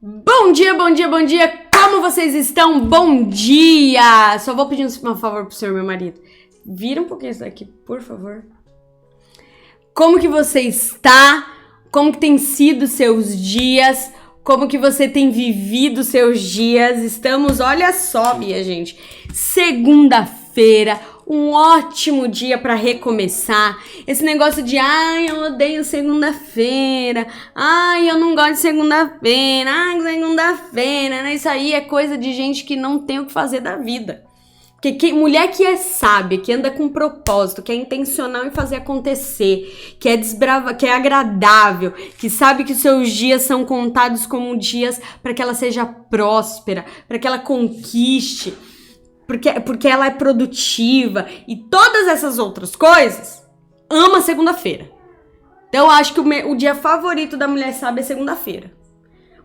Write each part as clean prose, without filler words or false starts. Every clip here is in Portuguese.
Bom dia, bom dia, bom dia! Como vocês estão? Bom dia! Só vou pedir um favor pro senhor, meu marido. Vira um pouquinho isso daqui, por favor. Como que você está? Como que tem sido seus dias? Como que você tem vivido seus dias? Estamos, olha só, minha gente, segunda-feira, um ótimo dia para recomeçar. Esse negócio de, eu odeio segunda-feira, eu não gosto de segunda-feira, segunda-feira, né? Isso aí é coisa de gente que não tem o que fazer da vida. Porque mulher que é sábia, que anda com propósito, que é intencional em fazer acontecer, que é que é agradável, que sabe que os seus dias são contados como dias para que ela seja próspera, para que ela conquiste, porque ela é produtiva e todas essas outras coisas, ama segunda-feira. Então eu acho que o dia favorito da mulher sábia é segunda-feira.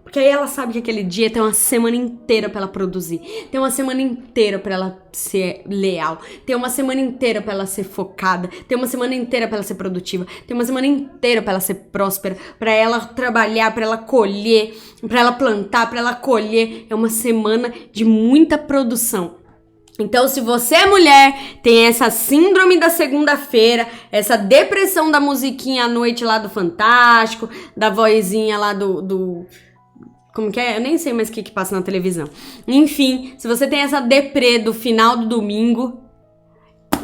Porque aí ela sabe que aquele dia tem uma semana inteira pra ela produzir. Tem uma semana inteira pra ela ser leal. Tem uma semana inteira pra ela ser focada. Tem uma semana inteira pra ela ser produtiva. Tem uma semana inteira pra ela ser próspera. Pra ela trabalhar, pra ela colher, pra ela plantar, pra ela colher. É uma semana de muita produção. Então, se você é mulher, tem essa síndrome da segunda-feira, essa depressão da musiquinha à noite lá do Fantástico, da vozinha lá do como que é? Eu nem sei mais o que passa na televisão. Enfim, se você tem essa deprê do final do domingo,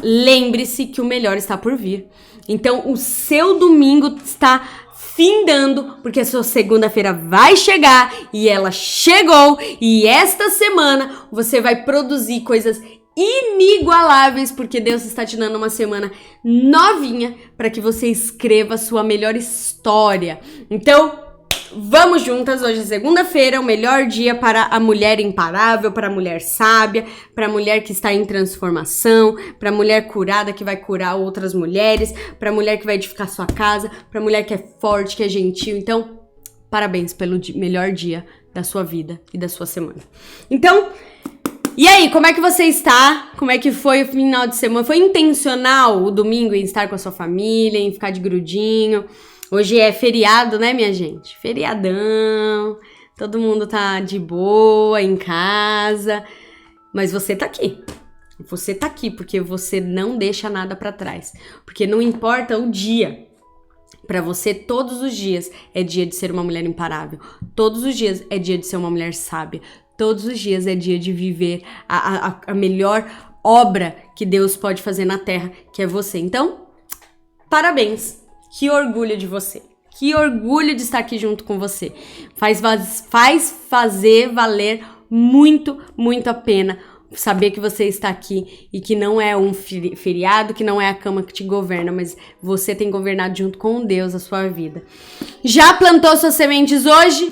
lembre-se que o melhor está por vir. Então, o seu domingo está findando, porque a sua segunda-feira vai chegar, e ela chegou, e esta semana você vai produzir coisas inigualáveis, porque Deus está te dando uma semana novinha para que você escreva a sua melhor história. Então, vamos juntas, hoje é segunda-feira, o melhor dia para a mulher imparável, para a mulher sábia, para a mulher que está em transformação, para a mulher curada que vai curar outras mulheres, para a mulher que vai edificar sua casa, para a mulher que é forte, que é gentil. Então, parabéns pelo melhor dia da sua vida e da sua semana. Então, e aí, como é que você está? Como é que foi o final de semana? Foi intencional o domingo em estar com a sua família, em ficar de grudinho? Hoje é feriado, né, minha gente? Feriadão, todo mundo tá de boa em casa, mas você tá aqui. Você tá aqui porque você não deixa nada pra trás. Porque não importa o dia, pra você todos os dias é dia de ser uma mulher imparável. Todos os dias é dia de ser uma mulher sábia. Todos os dias é dia de viver a melhor obra que Deus pode fazer na terra, que é você. Então, parabéns! Que orgulho de você. Que orgulho de estar aqui junto com você. Faz fazer valer muito, muito a pena saber que você está aqui e que não é um feriado, que não é a cama que te governa, mas você tem governado junto com Deus a sua vida. Já plantou suas sementes hoje?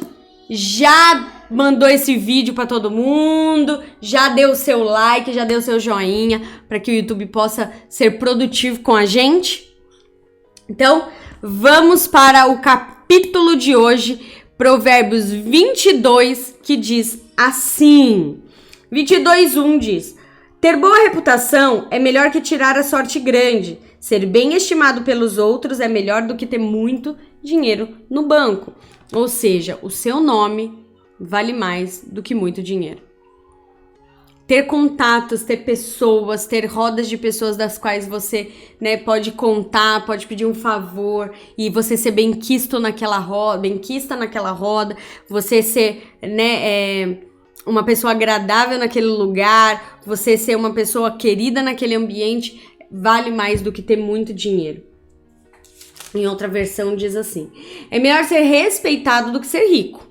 Já mandou esse vídeo para todo mundo? Já deu o seu like, já deu o seu joinha para que o YouTube possa ser produtivo com a gente? Então, vamos para o capítulo de hoje, Provérbios 22, que diz assim. 22:1 diz: ter boa reputação é melhor que tirar a sorte grande. Ser bem estimado pelos outros é melhor do que ter muito dinheiro no banco. Ou seja, o seu nome vale mais do que muito dinheiro. Ter contatos, ter pessoas, ter rodas de pessoas das quais você, né, pode contar, pode pedir um favor e você ser benquista naquela roda, você ser, né, uma pessoa agradável naquele lugar, você ser uma pessoa querida naquele ambiente, vale mais do que ter muito dinheiro. Em outra versão diz assim: é melhor ser respeitado do que ser rico.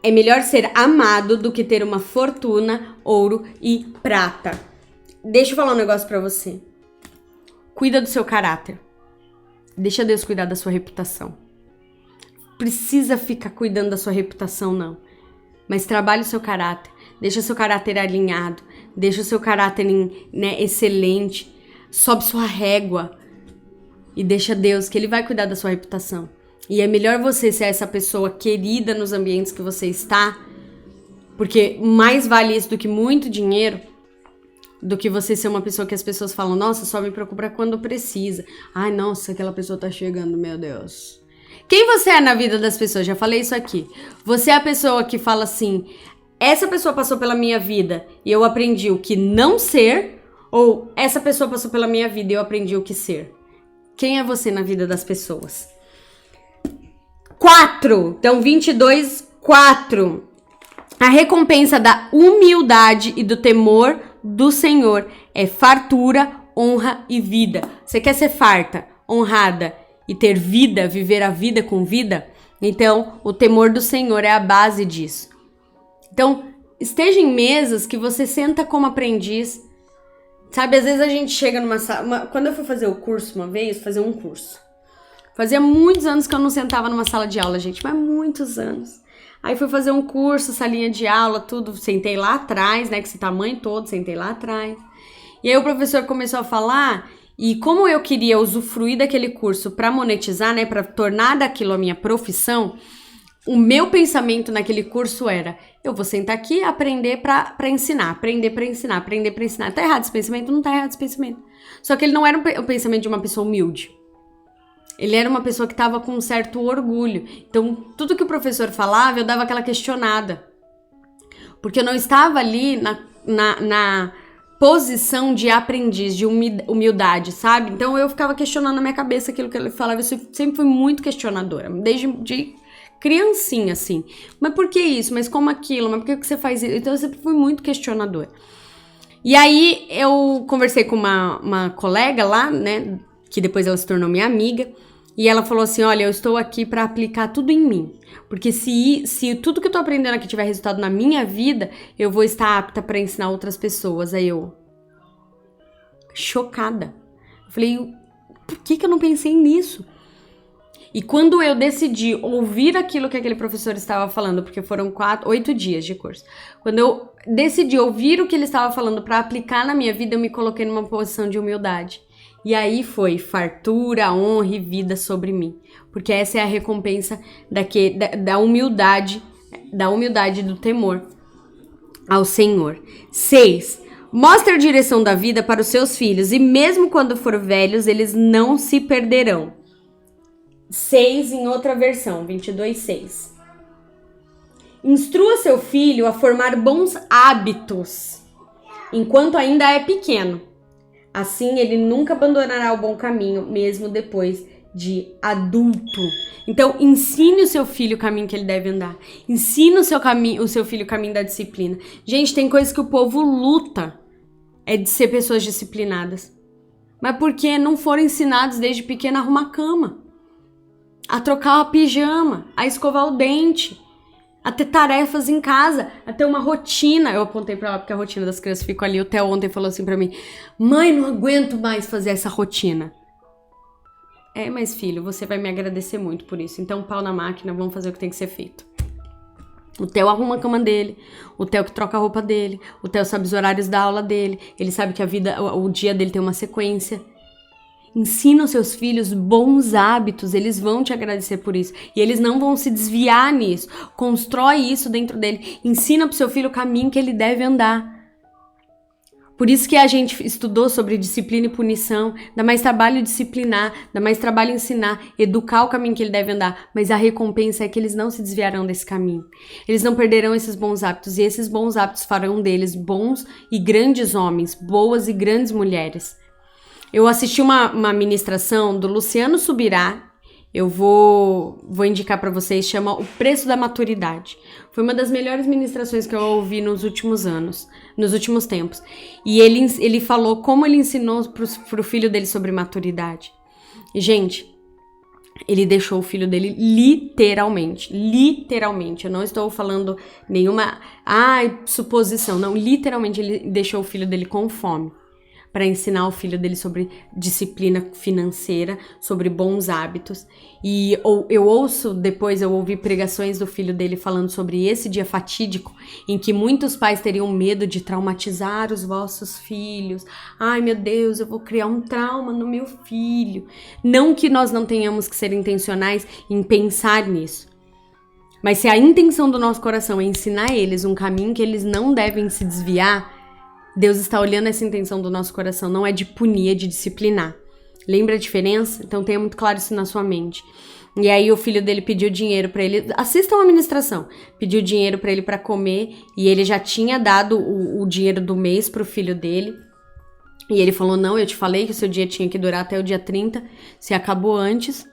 É melhor ser amado do que ter uma fortuna, ouro e prata. Deixa eu falar um negócio pra você. Cuida do seu caráter. Deixa Deus cuidar da sua reputação. Precisa ficar cuidando da sua reputação, não. Mas trabalhe o seu caráter. Deixa o seu caráter alinhado. Deixa o seu caráter, né, excelente. Sobe sua régua. E deixa Deus, que Ele vai cuidar da sua reputação. E é melhor você ser essa pessoa querida nos ambientes que você está, porque mais vale isso do que muito dinheiro, do que você ser uma pessoa que as pessoas falam, nossa, só me preocupa quando precisa. Ai, nossa, aquela pessoa tá chegando, meu Deus. Quem você é na vida das pessoas? Já falei isso aqui. Você é a pessoa que fala assim, essa pessoa passou pela minha vida e eu aprendi o que não ser, ou essa pessoa passou pela minha vida e eu aprendi o que ser? Quem é você na vida das pessoas? 4. Então, 22, 4. A recompensa da humildade e do temor do Senhor é fartura, honra e vida. Você quer ser farta, honrada e ter vida, viver a vida com vida? Então, o temor do Senhor é a base disso. Então, esteja em mesas que você senta como aprendiz. Sabe, às vezes a gente chega numa sala... Quando eu fui fazer o curso uma vez, fazer um curso. Fazia muitos anos que eu não sentava numa sala de aula, gente. Mas muitos anos. Aí fui fazer um curso, salinha de aula, tudo. Sentei lá atrás, né? Com esse tamanho todo, sentei lá atrás. E aí o professor começou a falar... E como eu queria usufruir daquele curso para monetizar, né? Para tornar daquilo a minha profissão... O meu pensamento naquele curso era, eu vou sentar aqui e aprender pra ensinar, aprender pra ensinar, aprender pra ensinar. Tá errado esse pensamento? Não tá errado esse pensamento. Só que ele não era o pensamento de uma pessoa humilde. Ele era uma pessoa que tava com um certo orgulho. Então, tudo que o professor falava, eu dava aquela questionada. Porque eu não estava ali na posição de aprendiz, de humildade, sabe? Então, eu ficava questionando na minha cabeça aquilo que ele falava. Eu sempre fui muito questionadora, desde criancinha, assim. Mas por que isso? Mas como aquilo? Mas por que você faz isso? Então, eu sempre fui muito questionadora. E aí, eu conversei com uma colega lá, né? Que depois ela se tornou minha amiga. E ela falou assim, olha, eu estou aqui pra aplicar tudo em mim. Porque se tudo que eu tô aprendendo aqui tiver resultado na minha vida, eu vou estar apta pra ensinar outras pessoas. Aí eu... chocada. Eu falei, por que eu não pensei nisso? E quando eu decidi ouvir aquilo que aquele professor estava falando, porque foram 8 dias de curso, quando eu decidi ouvir o que ele estava falando para aplicar na minha vida, eu me coloquei numa posição de humildade. E aí foi fartura, honra e vida sobre mim. Porque essa é a recompensa da humildade e do temor ao Senhor. 6. Mostre a direção da vida para os seus filhos, e mesmo quando for velhos, eles não se perderão. 6 em outra versão, 22:6. Instrua seu filho a formar bons hábitos enquanto ainda é pequeno. Assim, ele nunca abandonará o bom caminho, mesmo depois de adulto. Então, ensine o seu filho o caminho que ele deve andar. Ensine o seu filho o caminho da disciplina. Gente, tem coisas que o povo luta de ser pessoas disciplinadas. Mas porque não foram ensinados desde pequeno a arrumar a cama, a trocar a pijama, a escovar o dente, a ter tarefas em casa, a ter uma rotina. Eu apontei pra ela porque a rotina das crianças fica ali. O Theo ontem falou assim pra mim, mãe, não aguento mais fazer essa rotina. Mas filho, você vai me agradecer muito por isso. Então, pau na máquina, vamos fazer o que tem que ser feito. O Theo arruma a cama dele, o Theo que troca a roupa dele, o Theo sabe os horários da aula dele, ele sabe que o dia dele tem uma sequência. Ensina os seus filhos bons hábitos, eles vão te agradecer por isso. E eles não vão se desviar nisso. Constrói isso dentro dele. Ensina pro seu filho o caminho que ele deve andar. Por isso que a gente estudou sobre disciplina e punição. Dá mais trabalho disciplinar, dá mais trabalho ensinar, educar o caminho que ele deve andar. Mas a recompensa é que eles não se desviarão desse caminho. Eles não perderão esses bons hábitos. E esses bons hábitos farão deles bons e grandes homens, boas e grandes mulheres. Eu assisti uma ministração do Luciano Subirá, eu vou indicar para vocês, chama O Preço da Maturidade. Foi uma das melhores ministrações que eu ouvi nos últimos tempos. E ele falou como ele ensinou pro filho dele sobre maturidade. E, gente, ele deixou o filho dele literalmente, eu não estou falando nenhuma, suposição, não, literalmente ele deixou o filho dele com fome. Para ensinar o filho dele sobre disciplina financeira, sobre bons hábitos. E eu ouvi pregações do filho dele falando sobre esse dia fatídico, em que muitos pais teriam medo de traumatizar os vossos filhos. Ai, meu Deus, eu vou criar um trauma no meu filho. Não que nós não tenhamos que ser intencionais em pensar nisso. Mas se a intenção do nosso coração é ensinar eles um caminho que eles não devem se desviar, Deus está olhando essa intenção do nosso coração, não é de punir, é de disciplinar. Lembra a diferença? Então tenha muito claro isso na sua mente. E aí o filho dele pediu dinheiro pra ele, assistam a ministração, pediu dinheiro pra ele pra comer, e ele já tinha dado o dinheiro do mês pro filho dele. E ele falou, não, eu te falei que o seu dia tinha que durar até o dia 30, você acabou antes.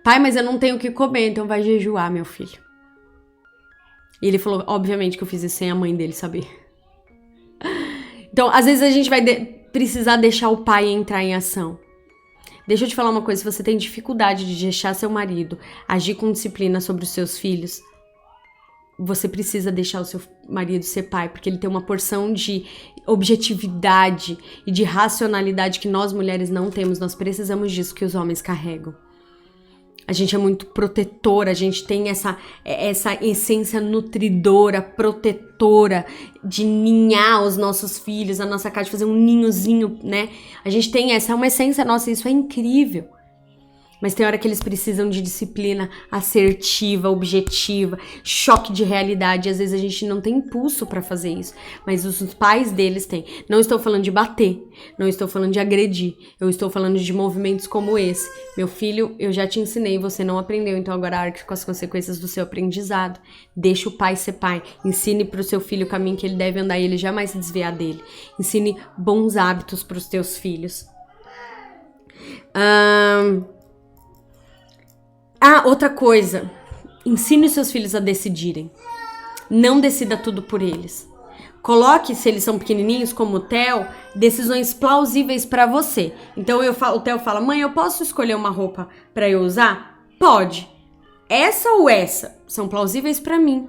Pai, mas eu não tenho o que comer, então vai jejuar, meu filho. E ele falou, obviamente que eu fiz isso sem a mãe dele saber. Então, às vezes a gente vai precisar deixar o pai entrar em ação. Deixa eu te falar uma coisa, se você tem dificuldade de deixar seu marido agir com disciplina sobre os seus filhos, você precisa deixar o seu marido ser pai, porque ele tem uma porção de objetividade e de racionalidade que nós mulheres não temos. Nós precisamos disso que os homens carregam. A gente é muito protetora, a gente tem essa essência nutridora, protetora, de ninhar os nossos filhos na nossa casa, de fazer um ninhozinho, né? A gente tem essa, é uma essência nossa, isso é incrível. Mas tem hora que eles precisam de disciplina assertiva, objetiva, choque de realidade. Às vezes a gente não tem impulso pra fazer isso, mas os pais deles têm. Não estou falando de bater, não estou falando de agredir. Eu estou falando de movimentos como esse. Meu filho, eu já te ensinei, você não aprendeu, então agora arque com as consequências do seu aprendizado. Deixa o pai ser pai. Ensine pro seu filho o caminho que ele deve andar e ele jamais se desviar dele. Ensine bons hábitos pros teus filhos. Outra coisa, ensine os seus filhos a decidirem. Não decida tudo por eles. Coloque, se eles são pequenininhos, como o Theo, decisões plausíveis pra você. Então o Theo fala, mãe, eu posso escolher uma roupa pra eu usar? Pode. Essa ou essa são plausíveis pra mim.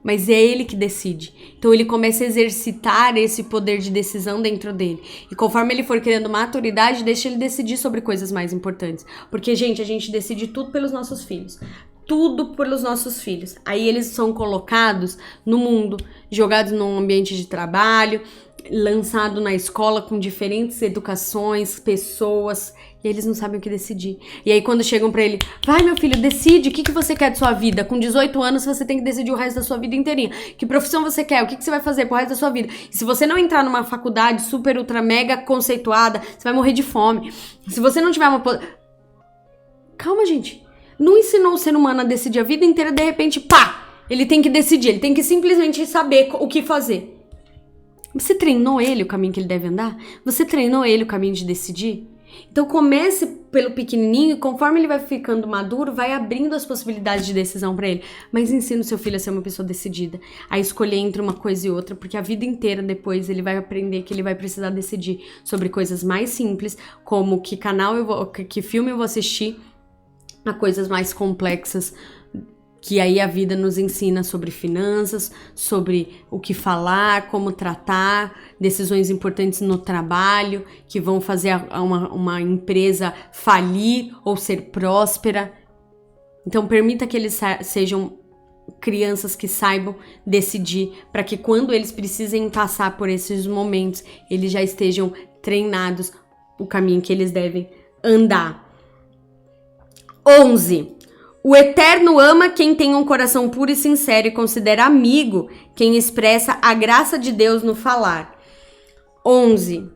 Mas é ele que decide. Então ele começa a exercitar esse poder de decisão dentro dele. E conforme ele for criando maturidade, deixa ele decidir sobre coisas mais importantes. Porque, gente, a gente decide tudo pelos nossos filhos. Tudo pelos nossos filhos. Aí eles são colocados no mundo, jogados num ambiente de trabalho, lançado na escola com diferentes educações, pessoas, e eles não sabem o que decidir. E aí quando chegam pra ele, vai meu filho, decide, o que você quer de sua vida? Com 18 anos você tem que decidir o resto da sua vida inteirinha. Que profissão você quer? O que você vai fazer pro resto da sua vida? E se você não entrar numa faculdade super, ultra, mega conceituada, você vai morrer de fome. Se você não tiver uma... Calma, gente. Não ensinou o ser humano a decidir a vida inteira, de repente, pá! Ele tem que decidir, ele tem que simplesmente saber o que fazer. Você treinou ele o caminho que ele deve andar? Você treinou ele o caminho de decidir? Então comece pelo pequenininho e conforme ele vai ficando maduro, vai abrindo as possibilidades de decisão pra ele. Mas ensina o seu filho a ser uma pessoa decidida, a escolher entre uma coisa e outra, porque a vida inteira depois ele vai aprender que ele vai precisar decidir sobre coisas mais simples, como que que filme eu vou assistir, a coisas mais complexas, que aí a vida nos ensina sobre finanças, sobre o que falar, como tratar, decisões importantes no trabalho, que vão fazer uma empresa falir ou ser próspera. Então, permita que eles sejam crianças que saibam decidir, para que quando eles precisem passar por esses momentos, eles já estejam treinados o caminho que eles devem andar. 11. O Eterno ama quem tem um coração puro e sincero e considera amigo quem expressa a graça de Deus no falar. 11.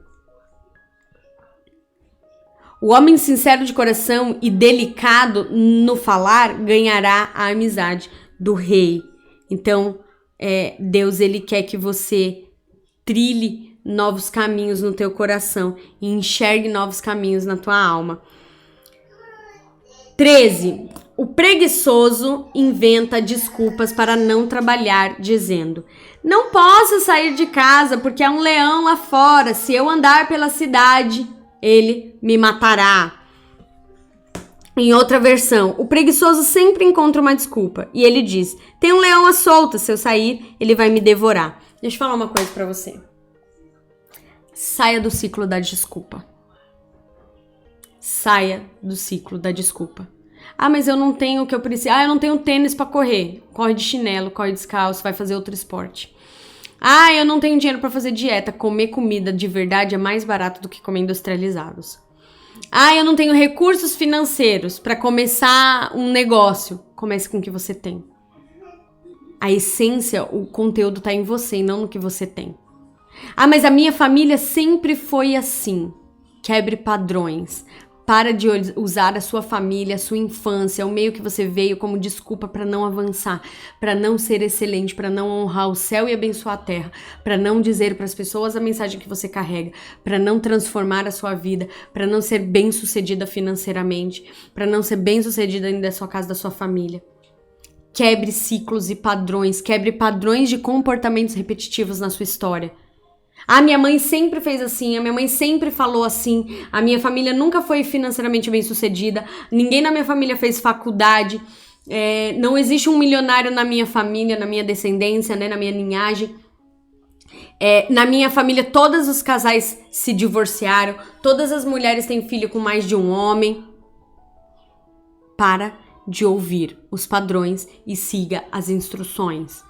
O homem sincero de coração e delicado no falar ganhará a amizade do rei. Então, Deus ele quer que você trilhe novos caminhos no teu coração e enxergue novos caminhos na tua alma. 13. O preguiçoso inventa desculpas para não trabalhar, dizendo: não posso sair de casa porque há um leão lá fora. Se eu andar pela cidade, ele me matará. Em outra versão, o preguiçoso sempre encontra uma desculpa e ele diz: tem um leão à solta, se eu sair, ele vai me devorar. Deixa eu falar uma coisa pra você. Saia do ciclo da desculpa. Saia do ciclo da desculpa. Ah, mas eu não tenho o que eu preciso. Ah, eu não tenho tênis pra correr. Corre de chinelo, corre descalço, vai fazer outro esporte. Ah, eu não tenho dinheiro pra fazer dieta. Comer comida de verdade é mais barato do que comer industrializados. Ah, eu não tenho recursos financeiros pra começar um negócio. Comece com o que você tem. A essência, o conteúdo tá em você e não no que você tem. Ah, mas a minha família sempre foi assim. Quebre padrões. Para de usar a sua família, a sua infância, o meio que você veio como desculpa para não avançar, para não ser excelente, para não honrar o céu e abençoar a terra, para não dizer para as pessoas a mensagem que você carrega, para não transformar a sua vida, para não ser bem-sucedida financeiramente, para não ser bem-sucedida dentro da sua casa, da sua família. Quebre ciclos e padrões, quebre padrões de comportamentos repetitivos na sua história. Ah, minha mãe sempre fez assim, a minha mãe sempre falou assim, a minha família nunca foi financeiramente bem sucedida, ninguém na minha família fez faculdade, não existe um milionário na minha família, na minha descendência, né, na minha linhagem. Na minha família todos os casais se divorciaram, todas as mulheres têm filho com mais de um homem. Para de ouvir os padrões e siga as instruções.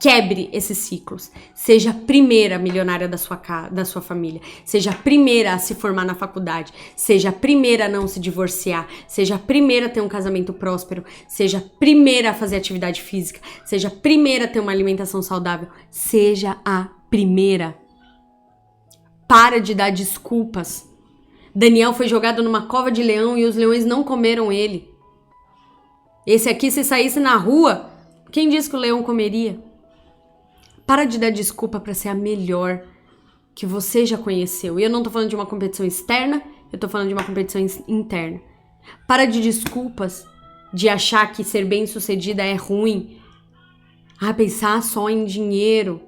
Quebre esses ciclos. Seja a primeira milionária da sua família. Seja a primeira a se formar na faculdade. Seja a primeira a não se divorciar. Seja a primeira a ter um casamento próspero. Seja a primeira a fazer atividade física. Seja a primeira a ter uma alimentação saudável. Seja a primeira. Para de dar desculpas. Daniel foi jogado numa cova de leão e os leões não comeram ele. Esse aqui, se saísse na rua, quem disse que o leão comeria? Para de dar desculpa para ser a melhor que você já conheceu. E eu não tô falando de uma competição externa, eu tô falando de uma competição interna. Para de desculpas de achar que ser bem-sucedida é ruim. Pensar só em dinheiro.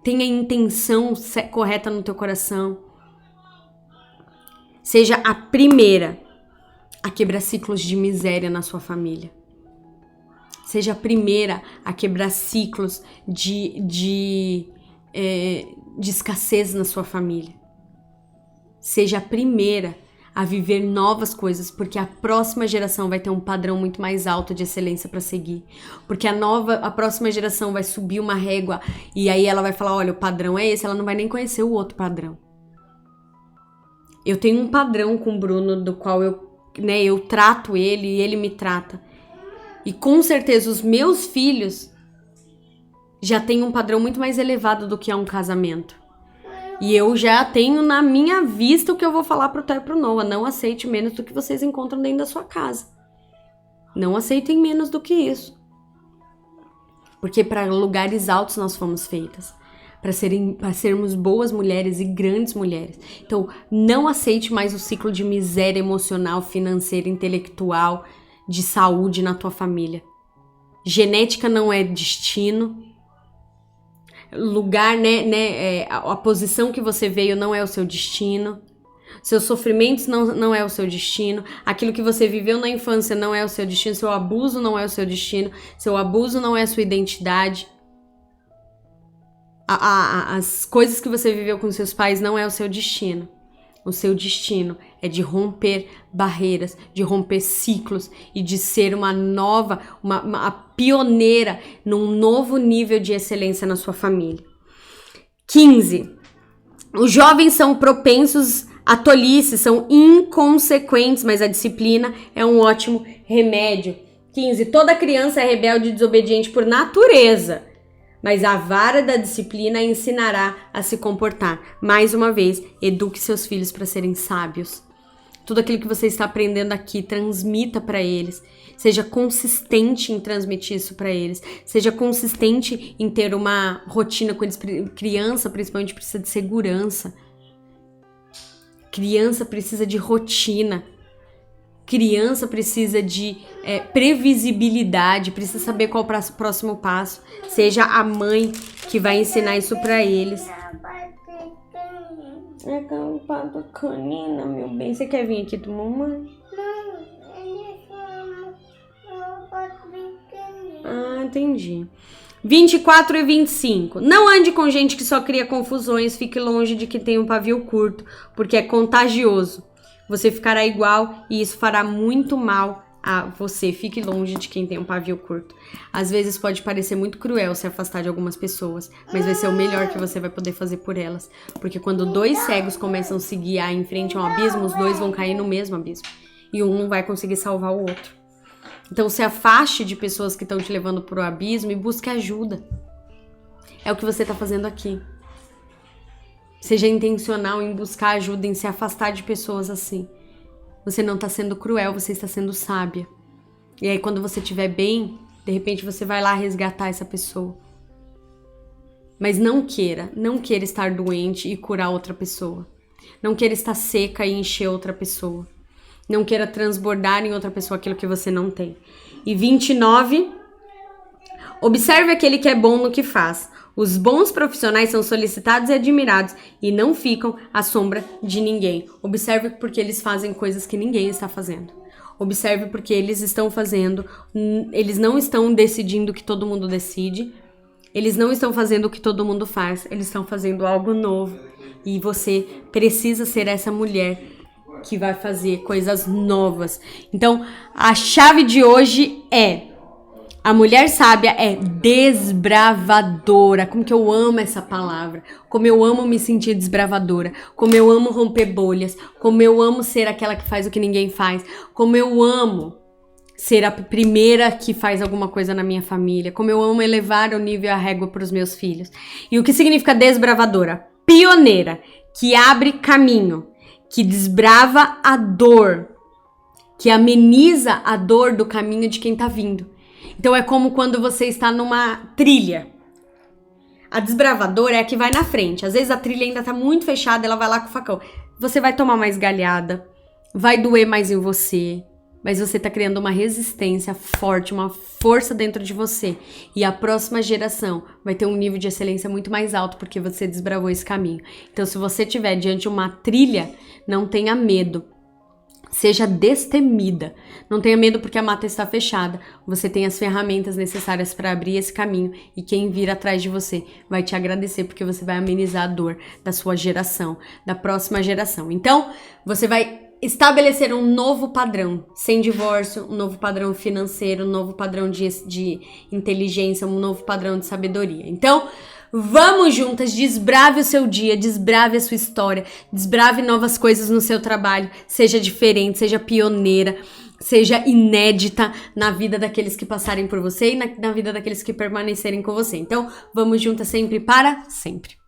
Tenha a intenção correta no teu coração. Seja a primeira a quebrar ciclos de miséria na sua família. Seja a primeira a quebrar ciclos de escassez na sua família. Seja a primeira a viver novas coisas, porque a próxima geração vai ter um padrão muito mais alto de excelência para seguir. Porque a próxima geração vai subir uma régua e aí ela vai falar, olha, o padrão é esse, ela não vai nem conhecer o outro padrão. Eu tenho um padrão com o Bruno, do qual eu trato ele e ele me trata. E com certeza os meus filhos já têm um padrão muito mais elevado do que é um casamento. E eu já tenho na minha vista o que eu vou falar pro Té e pro Noah. Não aceite menos do que vocês encontram dentro da sua casa. Não aceitem menos do que isso. Porque para lugares altos nós fomos feitas. Para sermos boas mulheres e grandes mulheres. Então, não aceite mais o ciclo de miséria emocional, financeira, intelectual, de saúde na tua família. Genética não é destino. Lugar, a posição que você veio não é o seu destino. Seus sofrimentos não é o seu destino. Aquilo que você viveu na infância não é o seu destino. Seu abuso não é o seu destino. Seu abuso não é a sua identidade. As coisas que você viveu com seus pais não é o seu destino. O seu destino é de romper barreiras, de romper ciclos e de ser uma pioneira num novo nível de excelência na sua família. 15. Os jovens são propensos à tolice, são inconsequentes, mas a disciplina é um ótimo remédio. 15. Toda criança é rebelde e desobediente por natureza, mas a vara da disciplina ensinará a se comportar. Mais uma vez, eduque seus filhos para serem sábios. Tudo aquilo que você está aprendendo aqui, transmita para eles. Seja consistente em transmitir isso para eles. Seja consistente em ter uma rotina com eles. Criança, principalmente, precisa de segurança. Criança precisa de rotina. Criança precisa de previsibilidade, precisa saber qual é o próximo passo. Seja a mãe que vai ensinar isso pra eles. É campa do canina, meu bem. Você quer vir aqui tomar uma? Não, ele falou, eu posso vir. Ah, entendi. 24 e 25. Não ande com gente que só cria confusões. Fique longe de quem tem um pavio curto, porque é contagioso. Você ficará igual e isso fará muito mal a você. Fique longe de quem tem um pavio curto. Às vezes pode parecer muito cruel se afastar de algumas pessoas, mas vai ser o melhor que você vai poder fazer por elas. Porque quando dois cegos começam a se guiar em frente a um abismo, os dois vão cair no mesmo abismo. E um não vai conseguir salvar o outro. Então se afaste de pessoas que estão te levando para o abismo e busque ajuda. É o que você está fazendo aqui. Seja intencional em buscar ajuda, em se afastar de pessoas assim. você não tá sendo cruel, você está sendo sábia. E aí quando você estiver bem, de repente você vai lá resgatar essa pessoa. Mas não queira estar doente e curar outra pessoa. Não queira estar seca e encher outra pessoa. Não queira transbordar em outra pessoa aquilo que você não tem. E 29, observe aquele que é bom no que faz. Os bons profissionais são solicitados e admirados e não ficam à sombra de ninguém. Observe porque eles fazem coisas que ninguém está fazendo. Observe porque eles estão fazendo, eles não estão decidindo o que todo mundo decide. Eles não estão fazendo o que todo mundo faz, eles estão fazendo algo novo. E você precisa ser essa mulher que vai fazer coisas novas. Então, a chave de hoje é: a mulher sábia é desbravadora. Como que eu amo essa palavra. Como eu amo me sentir desbravadora. Como eu amo romper bolhas. Como eu amo ser aquela que faz o que ninguém faz. Como eu amo ser a primeira que faz alguma coisa na minha família. Como eu amo elevar o nível e a régua para os meus filhos. E o que significa desbravadora? Pioneira, que abre caminho, que desbrava a dor, que ameniza a dor do caminho de quem tá vindo. Então é como quando você está numa trilha. A desbravadora é a que vai na frente. Às vezes a trilha ainda tá muito fechada, ela vai lá com o facão. Você vai tomar mais galhada, vai doer mais em você, mas você tá criando uma resistência forte, uma força dentro de você. E a próxima geração vai ter um nível de excelência muito mais alto porque você desbravou esse caminho. Então, se você estiver diante de uma trilha, não tenha medo. Seja destemida. Não tenha medo porque a mata está fechada. Você tem as ferramentas necessárias para abrir esse caminho. E quem vir atrás de você vai te agradecer porque você vai amenizar a dor da sua geração, da próxima geração. Então, você vai estabelecer um novo padrão, sem divórcio, um novo padrão financeiro, um novo padrão de inteligência, um novo padrão de sabedoria. Então, vamos juntas, desbrave o seu dia, desbrave a sua história, desbrave novas coisas no seu trabalho, seja diferente, seja pioneira, seja inédita na vida daqueles que passarem por você e na vida daqueles que permanecerem com você. Então, vamos juntas sempre para sempre.